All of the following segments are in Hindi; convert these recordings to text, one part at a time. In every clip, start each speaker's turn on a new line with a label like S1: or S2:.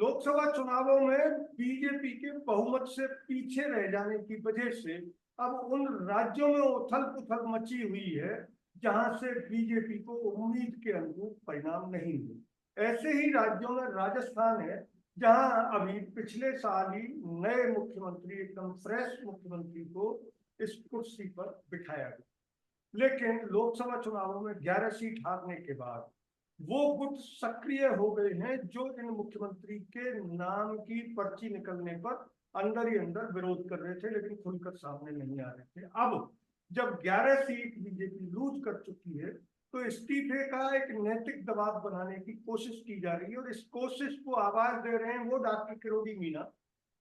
S1: लोकसभा चुनावों में बीजेपी के बहुमत से पीछे रह जाने की वजह से अब उन राज्यों में उथल पुथल मची हुई है जहां से बीजेपी को उम्मीद के अनुरूप परिणाम नहीं हुए। ऐसे ही राज्यों में राजस्थान है, जहां अभी पिछले साल ही नए मुख्यमंत्री, एकदम फ्रेश मुख्यमंत्री को इस कुर्सी पर बिठाया गया। लेकिन लोकसभा चुनावों में 11 सीट हारने के बाद वो गुट सक्रिय हो गए हैं जो इन मुख्यमंत्री के नाम की पर्ची निकलने पर अंदर ही अंदर विरोध कर रहे थे, लेकिन खुलकर सामने नहीं आ रहे थे। अब जब 11 सीट बीजेपी लूज कर चुकी है तो इस्तीफे का एक नैतिक दबाव बनाने की कोशिश की जा रही है, और इस कोशिश को आवाज दे रहे हैं वो डॉक्टर किरोड़ी मीना,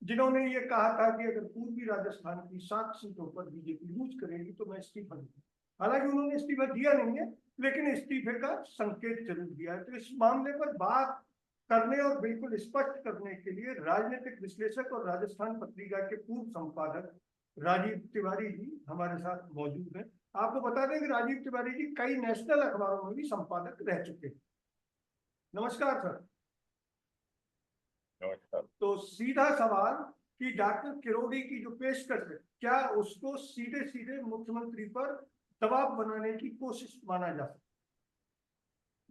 S1: जिन्होंने ये कहा था कि अगर पूर्वी राजस्थान की 7 सीटों पर बीजेपी लूज करेगी तो मैं इस्तीफा दूंगा। हालांकि उन्होंने इस्तीफा दिया नहीं है, लेकिन इस्तीफे का संकेत जरूर दिया है। तो इस मामले पर बात करने और बिल्कुल स्पष्ट करने के लिए राजनीतिक विश्लेषक और राजस्थान पत्रिका के पूर्व संपादक राजीव तिवारी जी हमारे साथ मौजूद हैं। आपको बता दें कि राजीव तिवारी जी कई नेशनल अखबारों में भी संपादक रह चुके हैं। नमस्कार सर।
S2: नमस्कार।
S1: तो सीधा सवाल कि डॉक्टर किरोड़ी की जो पेशकश है, क्या उसको सीधे सीधे मुख्यमंत्री पर दबाव बनाने की कोशिश माना जा सकता है?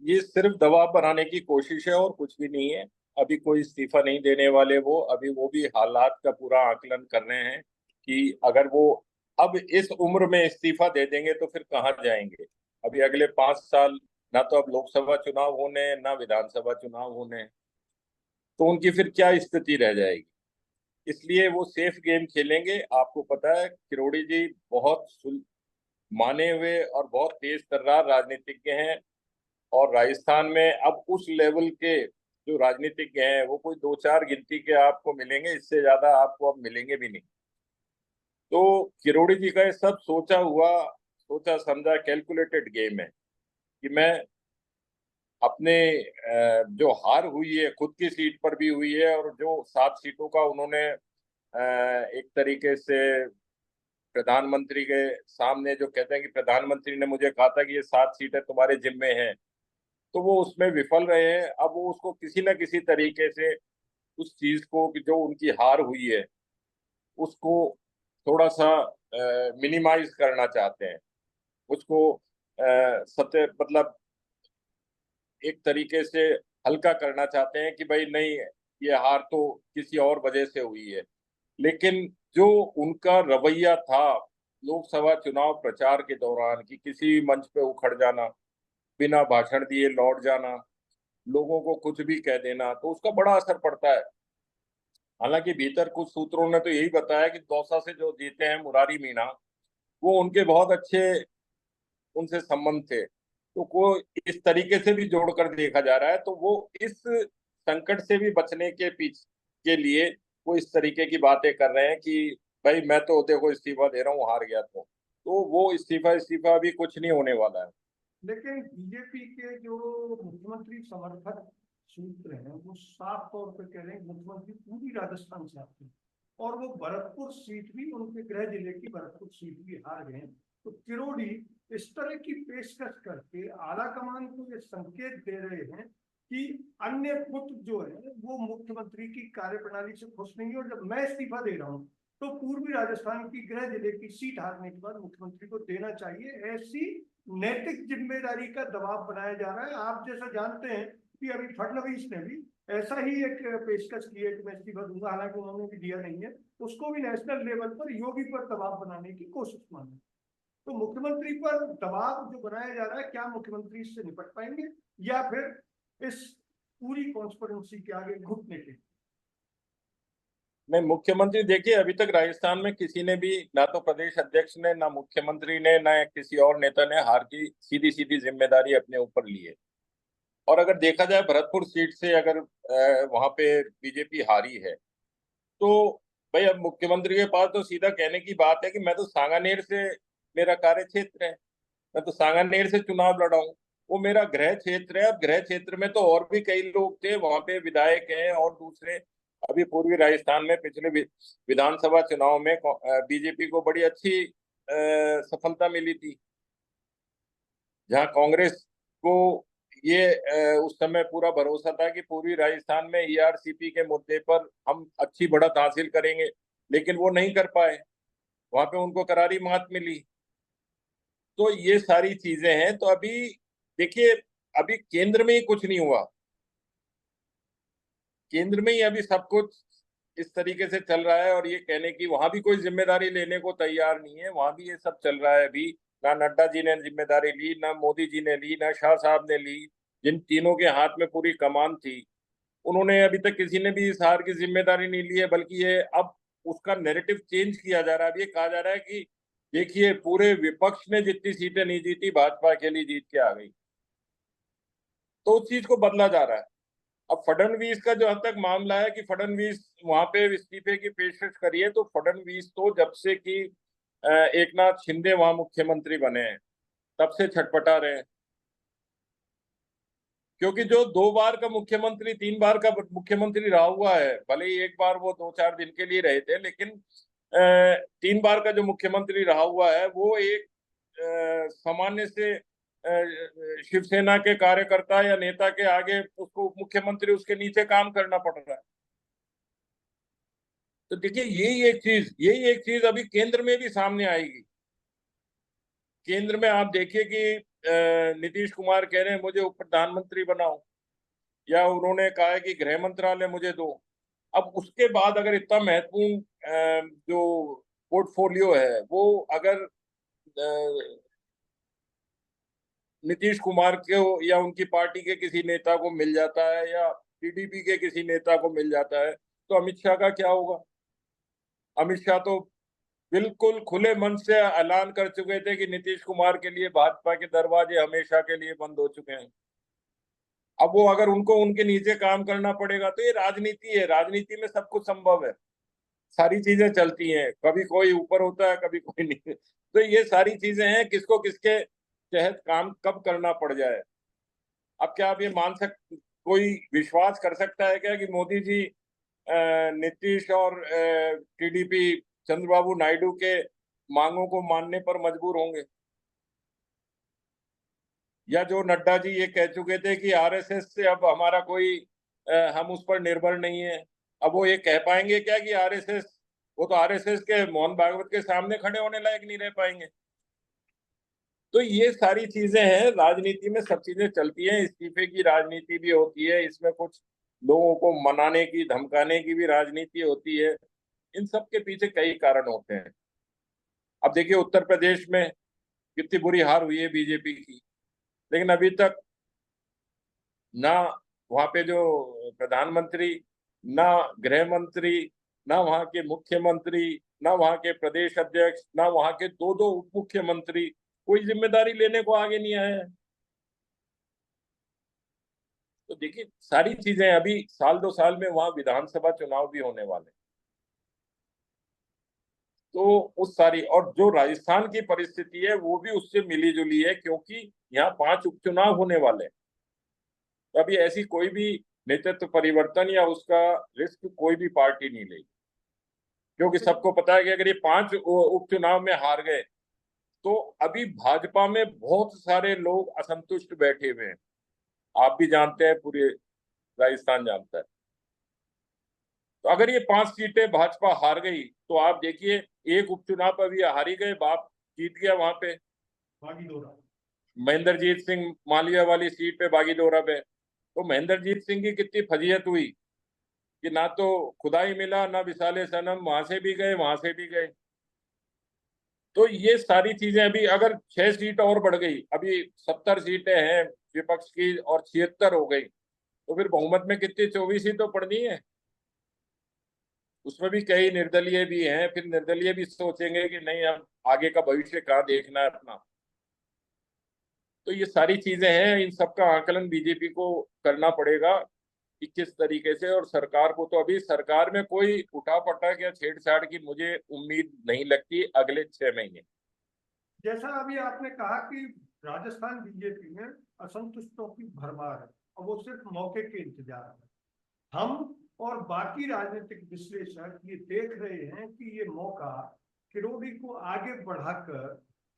S2: ये सिर्फ दबाव बनाने की कोशिश है और कुछ भी नहीं है। अभी कोई इस्तीफा नहीं देने वाले वो। अभी वो भी हालात का पूरा आकलन कर रहे हैं कि अगर वो अब इस उम्र में इस्तीफा दे देंगे तो फिर कहाँ जाएंगे। अभी अगले 5 साल ना तो अब लोकसभा चुनाव होने हैं, ना विधानसभा चुनाव होने हैं, तो उनकी फिर क्या स्थिति रह जाएगी। इसलिए वो सेफ गेम खेलेंगे। आपको पता है किरोड़ी जी बहुत माने हुए और बहुत तेज तर्रार राजनीतिज्ञ हैं, और राजस्थान में अब उस लेवल के जो राजनीतिज्ञ हैं वो कोई 2-4 गिनती के आपको मिलेंगे, इससे ज्यादा आपको अब मिलेंगे भी नहीं। तो किरोड़ी जी का ये सब सोचा हुआ, सोचा समझा कैलकुलेटेड गेम है कि मैं अपने जो हार हुई है खुद की सीट पर भी हुई है, और जो 7 सीटों का उन्होंने एक तरीके से प्रधानमंत्री के सामने जो कहते हैं कि प्रधानमंत्री ने मुझे कहा था कि ये 7 सीटें तुम्हारे जिम्मे हैं, तो वो उसमें विफल रहे हैं। अब वो उसको किसी न किसी तरीके से उस चीज को कि जो उनकी हार हुई है उसको थोड़ा सा मिनिमाइज करना चाहते हैं। उसको सत्य मतलब एक तरीके से हल्का करना चाहते हैं कि भाई नहीं, ये हार तो किसी और वजह से हुई है। लेकिन जो उनका रवैया था लोकसभा चुनाव प्रचार के दौरान कि किसी मंच पे उखड़ जाना, बिना भाषण दिए लौट जाना, लोगों को कुछ भी कह देना, तो उसका बड़ा असर पड़ता है। हालांकि भीतर कुछ सूत्रों ने तो यही बताया कि दौसा से जो जीते हैं मुरारी मीणा, वो उनके बहुत अच्छे उनसे संबंध थे, तो को इस तरीके से भी जोड़कर देखा जा रहा है। तो वो इस संकट से भी बचने के पीछे के लिए वो इस तरीके की बातें कर रहे हैं कि भाई मैं तो देखो इस्तीफा दे रहा हूँ, हार गया तो वो इस्तीफा इस्तीफा अभी कुछ नहीं होने वाला है।
S1: लेकिन बीजेपी के जो मुख्यमंत्री समर्थक सूत्र हैं वो साफ तौर पर कह रहे हैं मुख्यमंत्री पूरी राजस्थान से आते हैं, और वो भरतपुर सीट भी, उनके गृह जिले की भरतपुर सीट भी हार गए। तो किरोड़ी इस तरह की पेशकश करके आला कमान को ये संकेत दे रहे हैं कि अन्य गुट जो है वो मुख्यमंत्री की कार्यप्रणाली से खुश नहीं है, और जब मैं इस्तीफा दे रहा हूँ तो पूर्वी राजस्थान की गृह जिले की सीट हारने के बाद मुख्यमंत्री को देना चाहिए। ऐसी नैतिक जिम्मेदारी का दबाव बनाया जा रहा है। आप जैसा जानते हैं कि अभी फडणवीस ने भी ऐसा ही एक पेशकश की है कि मैं इस्तीफा दूंगा, हालांकि उन्होंने भी दिया नहीं है। उसको भी नेशनल लेवल पर योगी पर दबाव बनाने की कोशिश मानी। तो मुख्यमंत्री पर दबाव जो बनाया जा रहा है, क्या मुख्यमंत्री इससे निपट पाएंगे या फिर इस पूरी कॉन्स्पिरेसी के आगे घुटने के?
S2: नहीं, मुख्यमंत्री देखिए अभी तक राजस्थान में किसी ने भी, ना तो प्रदेश अध्यक्ष ने, ना मुख्यमंत्री ने, ना किसी और नेता ने हार की सीधी सीधी जिम्मेदारी अपने ऊपर ली है। और अगर देखा जाए भरतपुर सीट से अगर वहां पे बीजेपी हारी है, तो भाई अब मुख्यमंत्री के पास तो सीधा कहने की बात है कि मैं तो सांगानेर से, मेरा कार्य क्षेत्र है, मैं तो सांगानेर से चुनाव लड़ा हूं, वो मेरा गृह क्षेत्र है। अब गृह क्षेत्र में तो और भी कई लोग थे, वहां पे विधायक हैं और दूसरे। अभी पूर्वी राजस्थान में पिछले विधानसभा चुनाव में बीजेपी को बड़ी अच्छी सफलता मिली थी, जहां कांग्रेस को ये उस समय पूरा भरोसा था कि पूरी राजस्थान में ईआरसीपी के मुद्दे पर हम अच्छी बढ़त हासिल करेंगे, लेकिन वो नहीं कर पाए। वहां पे उनको करारी मात मिली। तो ये सारी चीजें हैं। तो अभी देखिए, अभी केंद्र में ही कुछ नहीं हुआ। केंद्र में ही अभी सब कुछ इस तरीके से चल रहा है, और ये कहने की वहां भी कोई जिम्मेदारी लेने को तैयार नहीं है। वहां भी ये सब चल रहा है अभी। ना नड्डा जी ने जिम्मेदारी ली, ना मोदी जी ने ली, ना शाह साहब ने ली। जिन तीनों के हाथ में पूरी कमान थी, उन्होंने अभी तक किसी ने भी इस हार की जिम्मेदारी नहीं ली है। बल्कि ये अब उसका नैरेटिव चेंज किया जा रहा है। अब ये कहा जा रहा है कि देखिए, पूरे विपक्ष ने जितनी सीटें नहीं जीती, भाजपा अकेली जीत के आ गई। तो उस चीज को बदला जा रहा है। अब फडणवीस का जहां तक मामला है कि फडणवीस वहां पे इस्तीफे की पेशकश करी है, तो फडणवीस तो जब से कि एक नाथ शिंदे वहां मुख्यमंत्री बने हैं, तब से छटपटा रहे हैं। क्योंकि जो 2 बार का मुख्यमंत्री, 3 बार का मुख्यमंत्री रहा हुआ है, भले ही एक बार वो 2-4 दिन के लिए रहे थे, लेकिन 3 बार का जो मुख्यमंत्री रहा हुआ है, वो एक सामान्य से शिवसेना के कार्यकर्ता या नेता के आगे उसको उप मुख्यमंत्री, उसके नीचे काम करना पड़ रहा है। तो देखिए, यही एक चीज अभी केंद्र में भी सामने आएगी। केंद्र में आप देखिए कि नीतीश कुमार कह रहे हैं मुझे उप प्रधानमंत्री बनाओ, या उन्होंने कहा है कि गृह मंत्रालय मुझे दो। अब उसके बाद अगर इतना महत्वपूर्ण जो पोर्टफोलियो है, वो अगर नीतीश कुमार को या उनकी पार्टी के किसी नेता को मिल जाता है, या टीडीपी के किसी नेता को मिल जाता है, तो अमित शाह का क्या होगा? अमित शाह तो बिल्कुल खुले मन से ऐलान कर चुके थे कि नीतीश कुमार के लिए भाजपा के दरवाजे हमेशा के लिए बंद हो चुके हैं। अब वो अगर उनको उनके नीचे काम करना पड़ेगा, तो ये राजनीति है। राजनीति में सब कुछ संभव है, सारी चीजें चलती हैं। कभी कोई ऊपर होता है, कभी कोई नहीं। तो ये सारी चीजें हैं, किसको किसके तहत काम कब करना पड़ जाए। अब क्या आप ये कोई विश्वास कर सकता है क्या कि मोदी जी नीतीश और टीडीपी चंद्रबाबू नायडू के मांगों को मानने पर मजबूर होंगे? या जो नड्डा जी ये कह चुके थे कि आरएसएस से अब हमारा कोई हम उस पर निर्भर नहीं है, अब वो ये कह पाएंगे क्या कि आरएसएस, वो तो आरएसएस के मोहन भागवत के सामने खड़े होने लायक नहीं रह पाएंगे? तो ये सारी चीजें हैं। राजनीति में सब चीजें चलती हैं। इस्तीफे की राजनीति भी होती है, इसमें कुछ लोगों को मनाने की, धमकाने की भी राजनीति होती है। इन सब के पीछे कई कारण होते हैं। अब देखिए, उत्तर प्रदेश में कितनी बुरी हार हुई है बीजेपी की, लेकिन अभी तक ना वहां पे जो प्रधानमंत्री, ना गृह मंत्री, ना वहां के मुख्यमंत्री, ना वहां के प्रदेश अध्यक्ष, ना वहां के दो दो उप मुख्यमंत्री कोई जिम्मेदारी लेने को आगे नहीं आए हैं। तो देखिए, सारी चीजें अभी साल 2 साल में वहां विधानसभा चुनाव भी होने वाले। तो उस सारी, और जो राजस्थान की परिस्थिति है वो भी उससे मिली जुली है, क्योंकि यहाँ 5 उपचुनाव होने वाले हैं। तो अभी ऐसी कोई भी नेतृत्व परिवर्तन या उसका रिस्क कोई भी पार्टी नहीं लेगी, क्योंकि सबको पता है कि अगर ये 5 उपचुनाव में हार गए, तो अभी भाजपा में बहुत सारे लोग असंतुष्ट बैठे हुए हैं। आप भी जानते हैं, पूरे राजस्थान जानता है। तो अगर ये 5 सीटें भाजपा हार गई, तो आप देखिए, एक उपचुनाव पर भी हार ही गए, बाप जीत गया वहां पे,
S1: बागीदोरा।
S2: महेंद्रजीत सिंह मालिया वाली सीट पे, बागीदोरा पे। तो महेंद्रजीत सिंह की कितनी फजीहत हुई कि ना तो खुदा ही मिला, ना विसाले सनम, वहां से भी गए, वहां से भी गए। तो ये सारी चीजें, अभी अगर 6 सीट और बढ़ गई, अभी 70 सीटें हैं विपक्ष की और 76 हो गई, तो फिर बहुमत में कितनी, 24 ही तो पड़नी है। उसमें भी कई निर्दलीय भी हैं। फिर निर्दलीय भी सोचेंगे कि नहीं, अब आगे का भविष्य कहाँ देखना है अपना। तो ये सारी चीजें हैं, इन सबका आकलन बीजेपी को करना पड़ेगा कि किस तरीके से। और सरकार को तो, अभी सरकार में कोई उठापटक या छेड़छाड़ की मुझे उम्मीद नहीं लगती अगले 6 महीने।
S1: जैसा अभी आपने कहा कि राजस्थान बीजेपी में असंतुष्टों की भरमार है और वो सिर्फ मौके के इंतजार है। हम और बाकी राजनीतिक विश्लेषक ये देख रहे हैं कि ये मौका किरोड़ी को आगे बढ़ाकर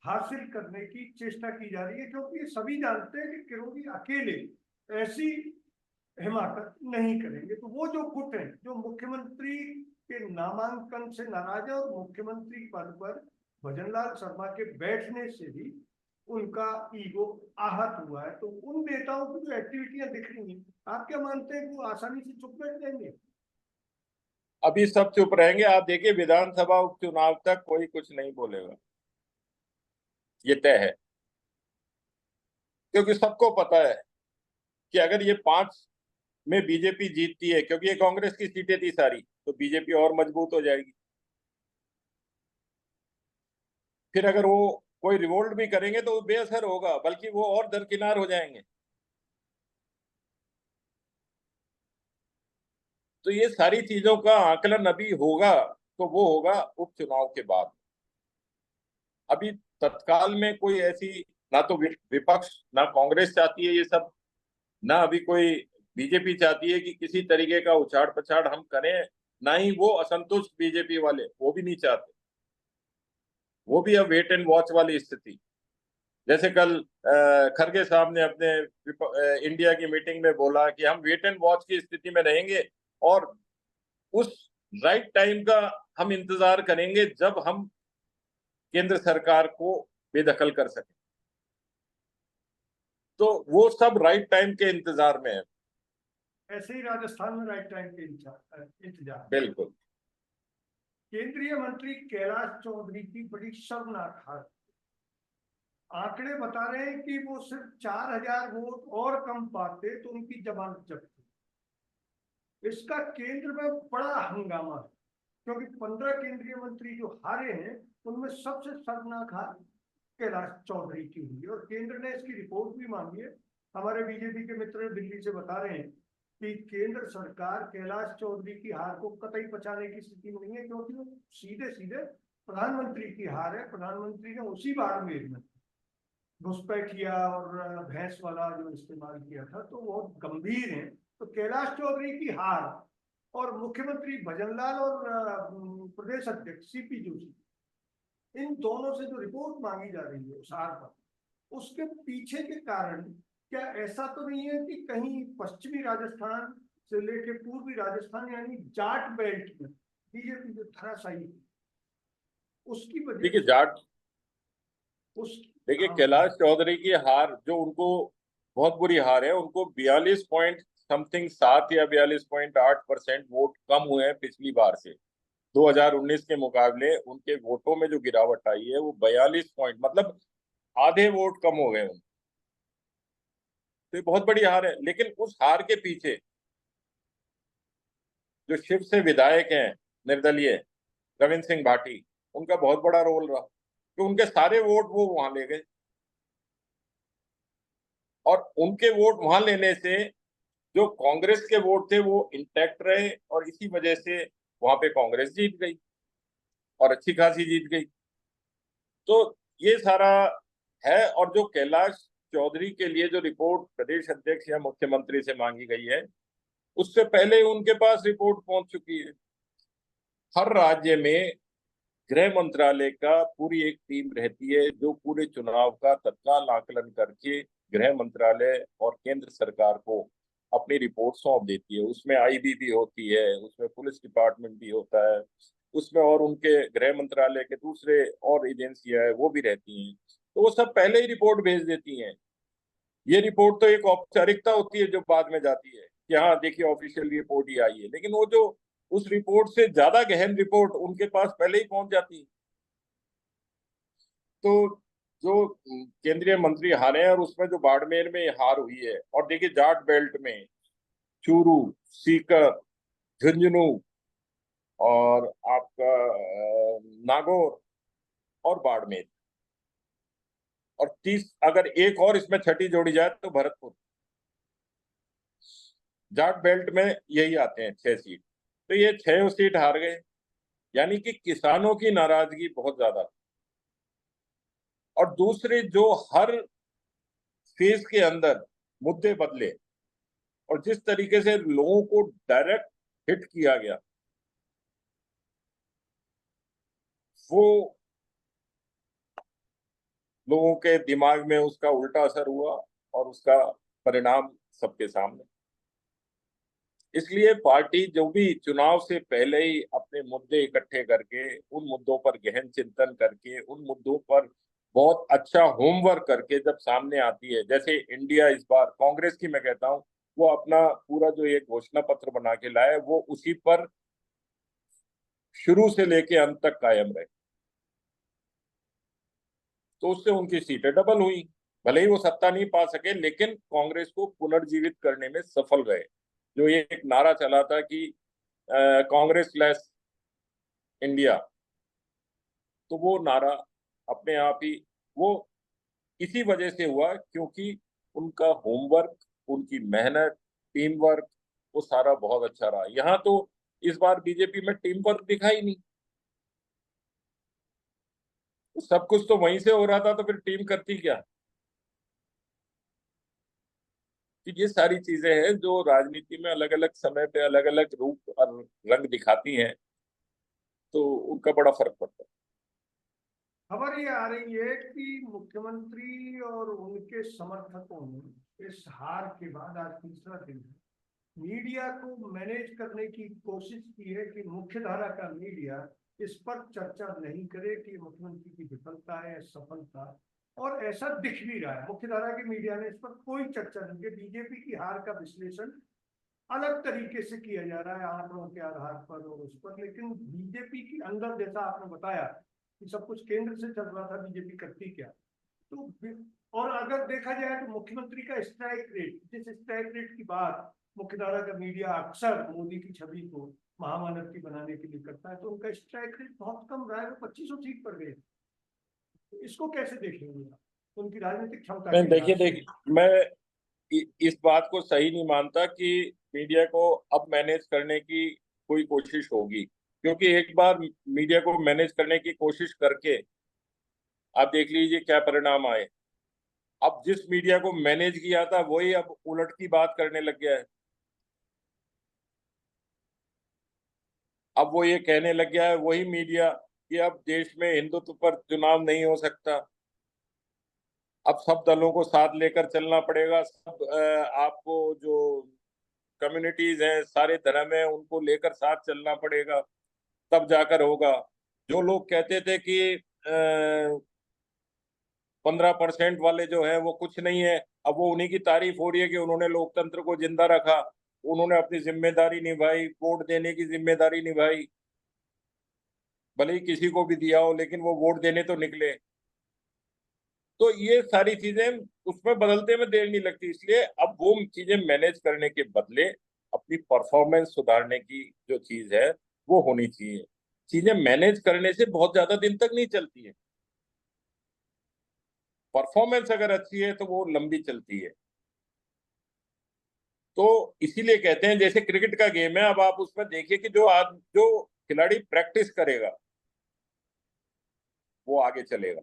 S1: हासिल करने की चेष्टा की जा रही है, क्योंकि ये सभी जानते हैं कि किरोड़ी अकेले ऐसी हिमाकत नहीं करेंगे। तो वो जो गुट है जो मुख्यमंत्री के नामांकन से नाराज है, और मुख्यमंत्री पद पर भजनलाल शर्मा के बैठने से भी उनका ईगो आहत हुआ है, तो उन नेताओं की जो एक्टिविटियां दिख रही हैं, आप क्या मानते हैं कि वो आसानी से चुप बैठ जाएंगे?
S2: अभी सब चुप रहेंगे। आप देखिए विधानसभा उपचुनाव तक कोई कुछ नहीं बोलेगा, ये तय है। क्योंकि सबको पता है कि अगर ये 5 में बीजेपी जीतती है, क्योंकि ये कांग्रेस की सीटें थी सारी, तो बीजेपी और मजबूत हो जाएगी। फिर अगर वो कोई रिवोल्ट भी करेंगे तो वो बेअसर होगा, बल्कि वो और दरकिनार हो जाएंगे। तो ये सारी चीजों का आकलन अभी होगा, तो वो होगा उपचुनाव के बाद। अभी तत्काल में कोई ऐसी, ना तो विपक्ष, ना कांग्रेस चाहती है ये सब, ना अभी कोई बीजेपी चाहती है कि किसी तरीके का उछाड़ पछाड़ हम करें, ना ही वो असंतुष्ट बीजेपी वाले, वो भी नहीं चाहते। वो भी अब वेट एंड वॉच वाली स्थिति। जैसे कल खरगे साहब ने अपने इंडिया की मीटिंग में बोला कि हम वेट एंड वॉच की स्थिति में रहेंगे, और उस राइट टाइम का हम इंतजार करेंगे जब हम केंद्र सरकार को बेदखल कर सकें। तो वो सब राइट टाइम के इंतजार में है।
S1: ऐसे ही राजस्थान में राइट टाइम के इंतजार।
S2: बिल्कुल।
S1: केंद्रीय मंत्री कैलाश चौधरी की बड़ी शर्मनाक हालत। आंकड़े बता रहे हैं कि वो सिर्फ 4,000 वोट और कम पाते तो उनकी जमानत जब्त थी। इसका केंद्र में बड़ा हंगामा है, क्योंकि 15 केंद्रीय मंत्री जो हारे हैं उनमें सबसे शर्मनाक हार कैलाश चौधरी की हुई है, और केंद्र ने इसकी रिपोर्ट भी मांगी है। हमारे बीजेपी के मित्र दिल्ली से बता रहे हैं कि केंद्र सरकार कैलाश चौधरी की हार को कतई पचाने की स्थिति में नहीं है, क्योंकि वो सीधे सीधे प्रधानमंत्री की हार है। प्रधानमंत्री ने उसी बाड़मेर में घुसपैठिया और भैंस वाला जो इस्तेमाल किया था, तो बहुत गंभीर है। तो कैलाश चौधरी की हार और मुख्यमंत्री भजनलाल और प्रदेश अध्यक्ष सीपी जोशी, इन दोनों से जो रिपोर्ट मांगी जा रही है उस हार पर, उसके पीछे के कारण क्या ऐसा तो नहीं है कि कहीं पश्चिमी राजस्थान से लेकर पूर्वी राजस्थान यानी जाट बेल्ट में बीजेपी जो धराशायी उसकी वजह
S2: देखिए
S1: से
S2: जाट,
S1: उस
S2: देखिए
S1: हाँ
S2: कैलाश चौधरी की हार जो उनको बहुत बुरी हार है, उनको 42 पॉइंट समथिंग 7 या 42.8% वोट कम हुए हैं पिछली बार से। 2019 के मुकाबले उनके वोटों में जो गिरावट आई है वो 42 पॉइंट, मतलब आधे वोट कम हो गए उनके। तो ये बहुत बड़ी हार है। लेकिन उस हार के पीछे जो शिव से विधायक हैं निर्दलीय रविंद्र सिंह भाटी, उनका बहुत बड़ा रोल रहा, कि उनके सारे वोट वो वहां ले गए, और उनके वोट वहां लेने से जो कांग्रेस के वोट थे वो इंटैक्ट रहे, और इसी वजह से वहां पे कांग्रेस जीत गई, और अच्छी खासी जीत गई। तो ये सारा है। और जो कैलाश चौधरी के लिए जो रिपोर्ट प्रदेश अध्यक्ष या मुख्यमंत्री से मांगी गई है, उससे पहले उनके पास रिपोर्ट पहुंच चुकी है। हर राज्य में गृह मंत्रालय का पूरी एक टीम रहती है जो पूरे चुनाव का तत्काल आकलन करके गृह मंत्रालय और केंद्र सरकार को अपनी रिपोर्ट सौंप देती है। उसमें आईबी भी होती है, उसमें पुलिस डिपार्टमेंट भी होता है, उसमें और उनके गृह मंत्रालय के दूसरे और एजेंसियां है वो भी रहती हैं। तो वो सब पहले ही रिपोर्ट भेज देती हैं। ये रिपोर्ट तो एक औपचारिकता होती है जो बाद में जाती है कि हाँ देखिए ऑफिशियल रिपोर्ट ही आई है, लेकिन वो जो उस रिपोर्ट से ज्यादा गहन रिपोर्ट उनके पास पहले ही पहुंच जाती है। तो जो केंद्रीय मंत्री हारे हैं, और उसमें जो बाड़मेर में हार हुई है, और देखिए जाट बेल्ट में चूरू, सीकर, झुंझुनू, और आपका नागौर और बाड़मेर, और 30, अगर एक और इसमें छठी जोड़ी जाए तो भरतपुर। जाट बेल्ट में यही आते हैं 6 सीट। तो ये 6 सीट हार गए, यानी कि किसानों की नाराजगी बहुत ज्यादा। और दूसरे जो हर फेज के अंदर मुद्दे बदले, और जिस तरीके से लोगों को डायरेक्ट हिट किया गया, वो लोगों के दिमाग में उसका उल्टा असर हुआ और उसका परिणाम सबके सामने। इसलिए पार्टी जो भी चुनाव से पहले ही अपने मुद्दे इकट्ठे करके, उन मुद्दों पर गहन चिंतन करके, उन मुद्दों पर बहुत अच्छा होमवर्क करके जब सामने आती है, जैसे इंडिया इस बार कांग्रेस की मैं कहता हूँ, वो अपना पूरा जो एक घोषणा पत्र बना के लाए वो उसी पर शुरू से लेके अंत तक कायम रहे, तो उससे उनकी सीटें डबल हुई। भले ही वो सत्ता नहीं पा सके, लेकिन कांग्रेस को पुनर्जीवित करने में सफल रहे। जो ये एक नारा चला था कि कांग्रेस लेस इंडिया, तो वो नारा अपने आप ही वो इसी वजह से हुआ क्योंकि उनका होमवर्क, उनकी मेहनत, टीम वर्क, वो सारा बहुत अच्छा रहा। यहाँ तो इस बार बीजेपी में टीम वर्क दिखा ही नहीं, सब कुछ तो वहीं से हो रहा था, तो फिर टीम करती क्या। कि ये सारी चीजें हैं जो राजनीति में अलग अलग समय पे अलग अलग रूप और रंग दिखाती हैं, तो उनका बड़ा फर्क पड़ता है।
S1: खबर ये आ रही है कि मुख्यमंत्री और उनके समर्थकों ने इस हार के बाद, आज तीसरा दिन है, मीडिया को मैनेज करने की कोशिश की है कि मुख्यधारा का मीडिया इस पर चर्चा नहीं करे कि मुख्यमंत्री की विफलता है या सफलता। और ऐसा दिख भी रहा है, मुख्यधारा के मीडिया ने इस पर कोई चर्चा नहीं की। बीजेपी की हार का विश्लेषण अलग तरीके से किया जा रहा है, आंकड़ों के आधार पर और उस पर, लेकिन बीजेपी की अंदर, जैसा आपने बताया कि सब कुछ केंद्र से चल रहा था, बीजेपी करती क्या। तो और अगर देखा जाए तो मुख्यमंत्री का स्ट्राइक रेट, जिस स्ट्राइक रेट की बात मुख्यधारा का मीडिया अक्सर मोदी की छवि को महामानव की बनाने के लिए करता है, तो उनका स्ट्राइक रेट बहुत कम रहा है, वो 2500 सीट पर गए। तो इसको कैसे देखेंगे आप उनकी राजनीतिक क्षमता
S2: मैं
S1: के लिहाज
S2: देखिए
S1: से।
S2: देखिए मैं इस बात को सही नहीं मानता कि मीडिया को अब मैनेज करने की कोई कोशिश होगी, क्योंकि एक बार मीडिया को मैनेज करने की कोशिश करके आप देख लीजिए क्या परिणाम आए। अब जिस मीडिया को मैनेज किया था वही अब उलट की बात करने लग गया है। अब वो ये कहने लग गया है वही मीडिया कि अब देश में हिंदुत्व पर चुनाव नहीं हो सकता, अब सब दलों को साथ लेकर चलना पड़ेगा, सब आपको जो कम्युनिटीज हैं, सारे धर्म हैं, उनको लेकर साथ चलना पड़ेगा, तब जाकर होगा। जो लोग कहते थे कि 15% वाले जो है वो कुछ नहीं है, अब वो उन्हीं की तारीफ हो रही है कि उन्होंने लोकतंत्र को जिंदा रखा, उन्होंने अपनी जिम्मेदारी निभाई, वोट देने की जिम्मेदारी निभाई, भले ही किसी को भी दिया हो लेकिन वो वोट देने तो निकले। तो ये सारी चीजें उसमें बदलते में देर नहीं लगती, इसलिए अब वो चीजें मैनेज करने के बदले अपनी परफॉर्मेंस सुधारने की जो चीज है वो होनी चाहिए। चीजें मैनेज करने से बहुत ज्यादा दिन तक नहीं चलती है, परफॉर्मेंस अगर अच्छी है तो वो लंबी चलती है। तो इसीलिए कहते हैं जैसे क्रिकेट का गेम है, अब आप उसमें देखिए कि जो खिलाड़ी प्रैक्टिस करेगा वो आगे चलेगा।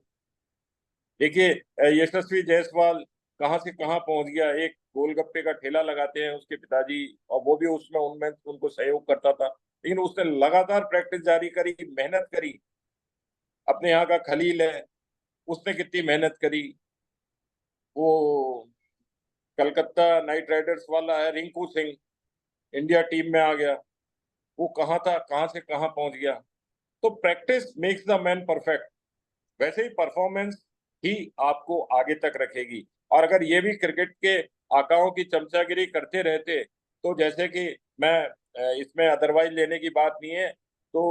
S2: देखिए यशस्वी जायसवाल कहाँ से कहाँ पहुंच गया, एक गोलगप्पे का ठेला लगाते हैं उसके पिताजी, और वो भी उसमें उनमें उनको सहयोग करता था, लेकिन उसने लगातार प्रैक्टिस जारी करी, मेहनत करी। अपने यहाँ का खलील है, उसने कितनी मेहनत करी। वो कलकत्ता नाइट राइडर्स वाला है रिंकू सिंह, इंडिया टीम में आ गया, वो कहाँ था, कहाँ से कहाँ पहुंच गया। तो practice makes the man perfect, वैसे ही परफॉर्मेंस ही आपको आगे तक रखेगी। और अगर ये भी क्रिकेट के आकाओं की चमचागिरी करते रहते, तो जैसे कि मैं इसमें अदरवाइज लेने की बात नहीं है, तो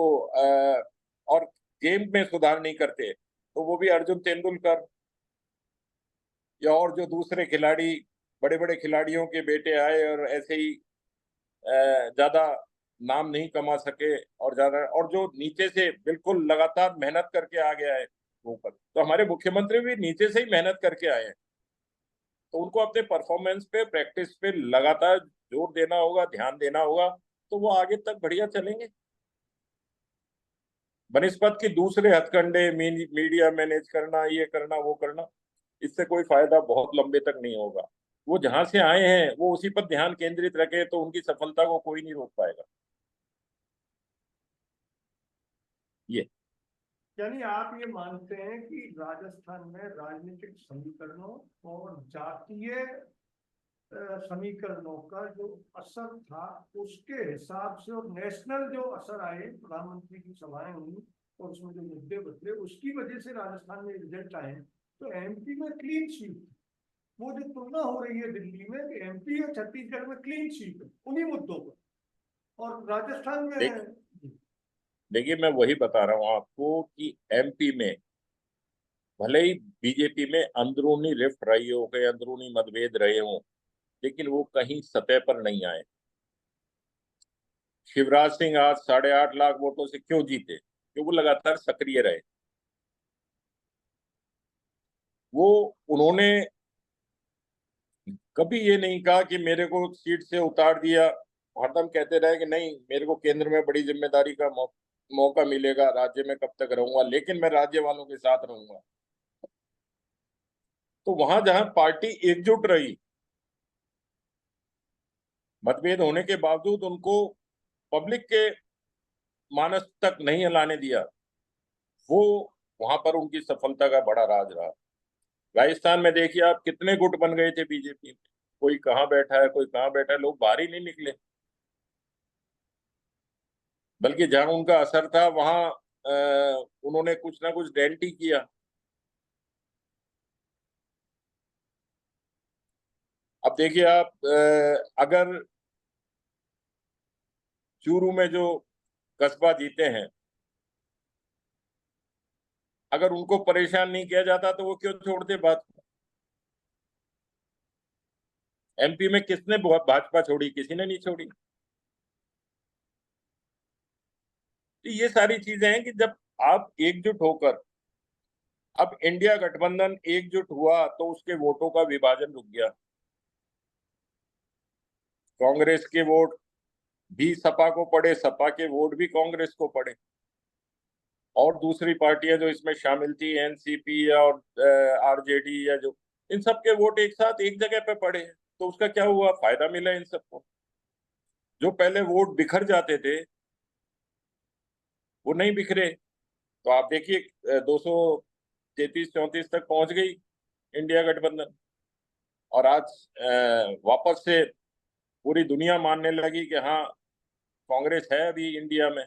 S2: और गेम में सुधार नहीं करते, तो वो भी अर्जुन तेंदुलकर या और जो दूसरे खिलाड़ी, बड़े बड़े खिलाड़ियों के बेटे आए और ऐसे ही ज्यादा नाम नहीं कमा सके, और ज्यादा, और जो नीचे से बिल्कुल लगातार मेहनत करके आ गया है वो ऊपर, तो हमारे मुख्यमंत्री भी नीचे से ही मेहनत करके आए हैं। तो उनको अपने परफॉर्मेंस पे, प्रैक्टिस पे लगातार जोर देना होगा, ध्यान देना होगा, तो वो आगे तक बढ़िया चलेंगे। बनिस्पत की दूसरे हथकंडे, मीडिया मैनेज करना, ये करना वो करना, इससे कोई फायदा बहुत लंबे तक नहीं होगा। वो जहां से आए हैं वो उसी पर ध्यान केंद्रित रखे तो उनकी सफलता को कोई नहीं रोक पाएगा। ये
S1: यानी आप ये मानते हैं कि राजस्थान में राजनीतिक समीकरणों और जातीय समीकरणों का जो असर था उसके हिसाब से और नेशनल जो असर आए, प्रधानमंत्री की सभाएं हुई और उसमें जो मुद्दे बदले, उसकी वजह से राजस्थान में रिजल्ट आए। तो एमपी में क्लीन शीट, वो जो तुलना हो रही है दिल्ली में कि एमपी और छत्तीसगढ़ में क्लीन शीट है उन्हीं मुद्दों पर, और राजस्थान में
S2: देख देखिए, मैं वही बता रहा हूँ आपको कि एमपी में भले ही बीजेपी में अंदरूनी रिफ्ट रही हो, कई अंदरूनी मतभेद रहे हों, लेकिन वो कहीं सतह पर नहीं आए। शिवराज सिंह आज 8.5 लाख वोटों से क्यों जीते? क्योंकि वो लगातार सक्रिय रहे। वो उन्होंने कभी ये नहीं कहा कि मेरे को सीट से उतार दिया। हरदम कहते रहे कि नहीं, मेरे को केंद्र में बड़ी जिम्मेदारी का मौका मिलेगा, राज्य में कब तक रहूंगा, लेकिन मैं राज्य वालों के साथ रहूंगा। तो वहां जहां पार्टी एकजुट रही, मतभेद होने के बावजूद उनको पब्लिक के मानस तक नहीं लाने दिया, वो वहां पर उनकी सफलता का बड़ा राज रहा। राजस्थान में देखिए आप, कितने गुट बन गए थे बीजेपी में, कोई कहाँ बैठा है, कोई कहाँ बैठा है, लोग बाहर ही नहीं निकले। बल्कि जहां उनका असर था वहां उन्होंने कुछ ना कुछ डेंट ही किया। अब देखिए आप, अगर चूरू में जो कस्बा जीते हैं, अगर उनको परेशान नहीं किया जाता तो वो क्यों छोड़ते बात को? एमपी में किसने भाजपा छोड़ी? किसी ने नहीं छोड़ी। तो ये सारी चीजें हैं कि जब आप एकजुट होकर, अब इंडिया गठबंधन एकजुट हुआ तो उसके वोटों का विभाजन रुक गया। कांग्रेस के वोट भी सपा को पड़े, सपा के वोट भी कांग्रेस को पड़े, और दूसरी पार्टियां जो इसमें शामिल थी, एनसीपी और आरजेडी, या जो इन सब के वोट एक साथ एक जगह पे पड़े। तो उसका क्या हुआ? फायदा मिला इन सबको। जो पहले वोट बिखर जाते थे वो नहीं बिखरे। तो आप देखिए, 233-34 तक पहुंच गई इंडिया गठबंधन, और आज वापस से पूरी दुनिया मानने लगी कि हाँ, कांग्रेस है अभी इंडिया में।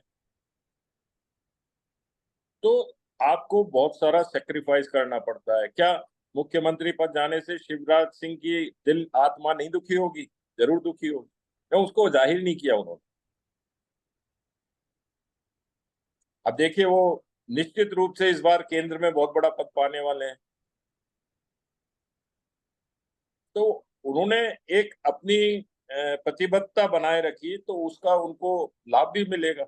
S2: तो आपको बहुत सारा सेक्रीफाइस करना पड़ता है। क्या मुख्यमंत्री पद जाने से शिवराज सिंह की दिल आत्मा नहीं दुखी होगी? जरूर दुखी होगी, क्यों? उसको जाहिर नहीं किया उन्होंने। अब देखिए, वो निश्चित रूप से इस बार केंद्र में बहुत बड़ा पद पाने वाले हैं। तो उन्होंने एक अपनी प्रतिबद्धता बनाए रखी, तो उसका उनको लाभ भी मिलेगा।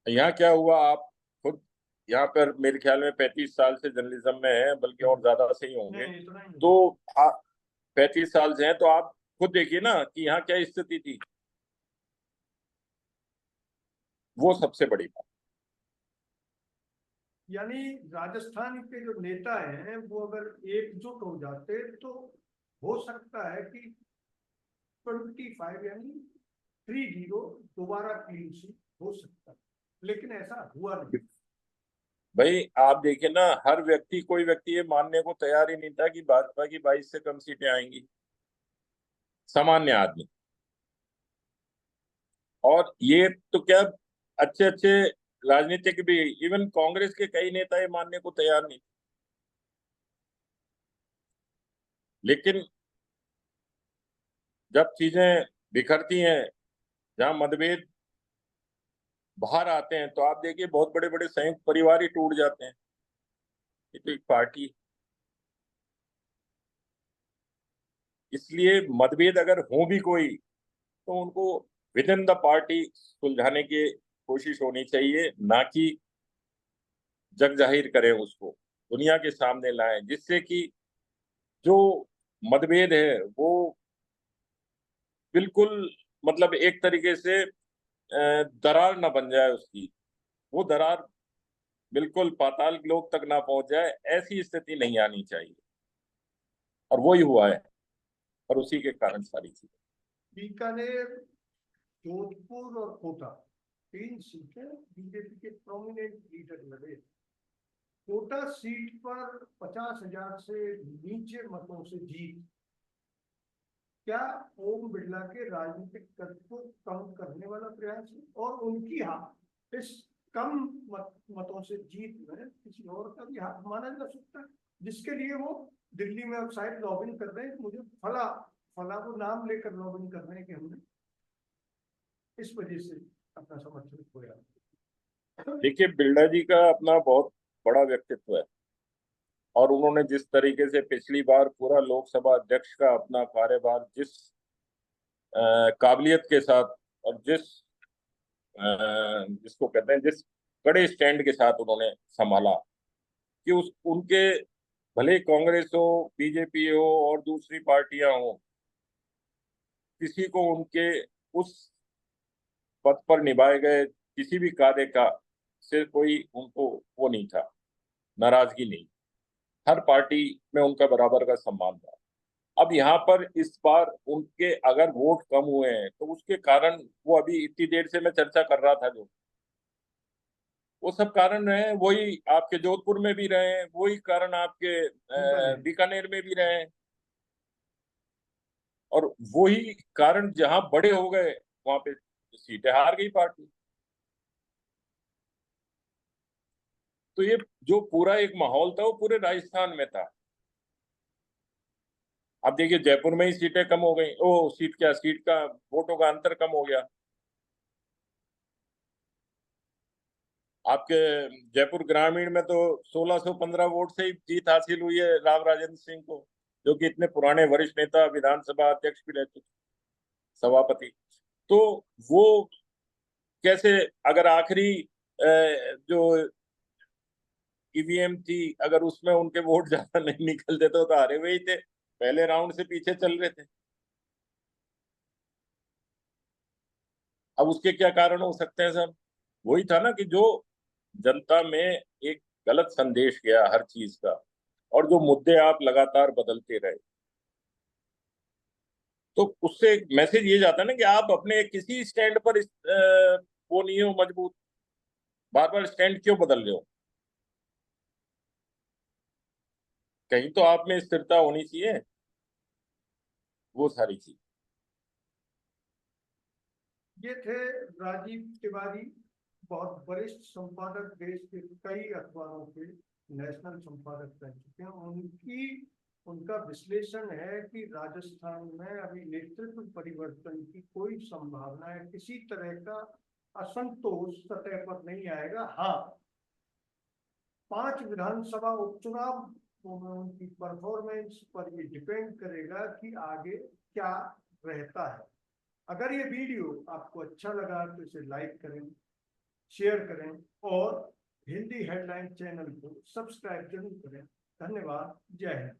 S2: यहाँ क्या हुआ, आप खुद यहाँ पर मेरे ख्याल में 35 साल से जर्नलिज्म में है, बल्कि और ज्यादा से ही होंगे।
S1: नहीं, इतना ही
S2: तो 35 साल से हैं, तो आप खुद देखिए ना कि यहाँ क्या स्थिति थी। वो सबसे बड़ी बात।
S1: यानी राजस्थान के जो नेता हैं वो अगर एकजुट हो जाते तो हो सकता है कि 25 यानी 30 दोबारा क्लीन शीट हो सकता है, लेकिन ऐसा हुआ नहीं।
S2: भाई आप देखिए ना, हर व्यक्ति, कोई व्यक्ति ये मानने को तैयार ही नहीं था कि भाजपा की 22 से कम सीटें आएंगी। सामान्य आदमी। और ये तो क्या, अच्छे अच्छे राजनीतिक भी, इवन कांग्रेस के कई नेता ये मानने को तैयार नहीं। लेकिन जब चीजें बिखरती हैं, जहां मतभेद बाहर आते हैं, तो आप देखिए बहुत बड़े बड़े संयुक्त परिवार ही टूट जाते हैं। ये तो एक पार्टी। इसलिए मतभेद अगर हो भी कोई, तो उनको विद इन द पार्टी सुलझाने की कोशिश होनी चाहिए, ना कि जग जाहिर करें उसको, दुनिया के सामने लाएं, जिससे कि जो मतभेद है वो बिल्कुल, मतलब एक तरीके से दरार ना बन जाए उसकी। वो दरार बिल्कुल पाताल लोक तक ना पहुंच जाए, ऐसी स्थिति नहीं आनी चाहिए। और वही हुआ है, और उसी के कारण सारी चीजें।
S1: बीकानेर, जोधपुर और कोटा, 3 सीटें बीजेपी के प्रोमिनेंट लीडर लड़े। कोटा सीट पर 50,000 से नीचे मतों से जीत क्या ओम बिरला के राजनीतिक कद को कम करने वाला प्रयास है? और उनकी हार इस कम मतों से जीत में किसी और का भी हाथ माना जा सकता है, जिसके लिए वो दिल्ली में अब शायद लॉबिंग कर रहे हैं। मुझे फला फला वो नाम लेकर लॉबिंग कर रहे हैं कि हमने इस वजह से अपना समर्थन खोया।
S2: देखिए, बिरला जी का अपना बहुत बड़ा व्यक्तित्व है और उन्होंने जिस तरीके से पिछली बार पूरा लोकसभा अध्यक्ष का अपना कार्यभार जिस काबिलियत के साथ और जिसको कहते हैं जिस कड़े स्टैंड के साथ उन्होंने संभाला कि उस उनके भले कांग्रेस हो, बीजेपी हो और दूसरी पार्टियां हो, किसी को उनके उस पद पर निभाए गए किसी भी कार्य का से कोई उनको वो नहीं था, नाराजगी नहीं। हर पार्टी में उनका बराबर का सम्मान था। अब यहाँ पर इस बार उनके अगर वोट कम हुए हैं तो उसके कारण वो अभी इतनी देर से मैं चर्चा कर रहा था जो वो सब कारण रहे, वही आपके जोधपुर में भी रहे, वही कारण आपके बीकानेर में भी रहे, और वही कारण जहां बड़े हो गए वहां पे सीटें हार गई पार्टी। तो ये जो पूरा एक माहौल था वो पूरे राजस्थान में था। अब देखिए, जयपुर में ही सीटें कम हो गई, ओ सीट का वोटों का अंतर कम हो गया। आपके जयपुर ग्रामीण में तो 1615 वोट से ही जीत हासिल हुई है राव राजेंद्र सिंह को, जो कि इतने पुराने वरिष्ठ नेता, विधानसभा अध्यक्ष भी रह चुके, सभापति। तो वो कैसे, अगर आखिरी जो ईवीएम थी, अगर उसमें उनके वोट ज्यादा नहीं निकलते तो हारे हुए ही थे, पहले राउंड से पीछे चल रहे थे। अब उसके क्या कारण हो सकते हैं सर? वही था ना कि जो जनता में एक गलत संदेश गया हर चीज का, और जो मुद्दे आप लगातार बदलते रहे, तो उससे मैसेज ये जाता है ना कि आप अपने किसी स्टैंड पर वो नहीं हो मजबूत, बार बार स्टैंड क्यों बदल रहे हो? कहीं तो आप में स्थिरता होनी चाहिए, वो सारी चीज।
S1: ये थे राजीव तिवारी, बहुत वरिष्ठ संपादक, देश के कई अखबारों के नेशनल संपादक रह चुके हैं। उनका विश्लेषण है कि राजस्थान में अभी नेतृत्व परिवर्तन की कोई संभावना है, किसी तरह का असंतोष सतह पर नहीं आएगा। हाँ, 5 विधानसभा उपचुनाव में उनकी परफॉर्मेंस पर ये डिपेंड करेगा कि आगे क्या रहता है। अगर ये वीडियो आपको अच्छा लगा तो इसे लाइक करें, शेयर करें और हिंदी हेडलाइन चैनल को सब्सक्राइब जरूर करें। धन्यवाद। जय हिंद।